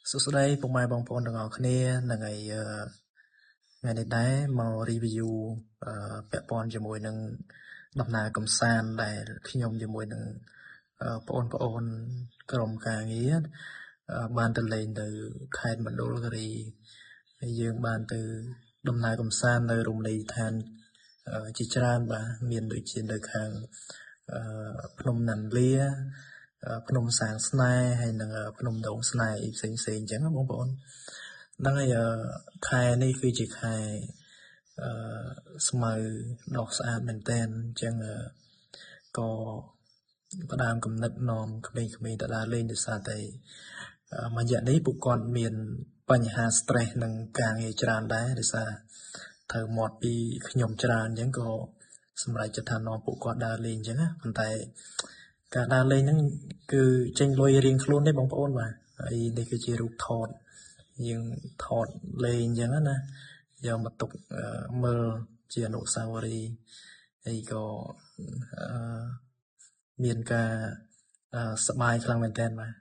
សួស្តីពុកម៉ែបងប្អូនទាំងអស់គ្នានឹងថ្ងៃថ្ងៃនេះដែរមក review ពាក់ព័ន្ធជាមួយនឹងដំណើរកម្សាន្តដែលខ្ញុំជាមួយនឹងបងប្អូនក្រុមការងារបានទៅលេងទៅខេត្តមណ្ឌលគិរីហើយយើងបានទៅដំណើរកម្សាន្តនៅរមណីយដ្ឋានជាច្រើនបាទមានដូចជានៅខាងភ្នំណាន់លាភ្នំសាងស្នេហ៍ហើយនិងភ្នំដងស្នេហ៍ផ្សេងអញ្ចឹងបងប្អូនហ្នឹងហើយខែនេះគឺជាខែស្មៅដកស្អាតមែនតើអញ្ចឹងក៏ផ្ដើមកំណត់នាំក្មេងៗទៅដើរលេងដោយសារតែមួយរយៈនេះពួកគាត់មានបញ្ហា stress និងការងារច្រើនដែរដោយសារត្រូវមាត់ពីខ្ញុំច្រើនអញ្ចឹងក៏សម្រាប់ចិត្តថានាំពួកគាត់ដើរលេងអញ្ចឹងណាប៉ុន្តែការដើរលេងហ្នឹងគឺចេញលុយរៀងខ្លួនទេបងប្អូនបាទហើយនេះគឺជារូបថតយើងថតលេងអញ្ចឹងណាយកមកទុកមើលជាអនុស្សាវរីយ៍ហើយក៏មានការសប្បាយខ្លាំងមែនតើបាទ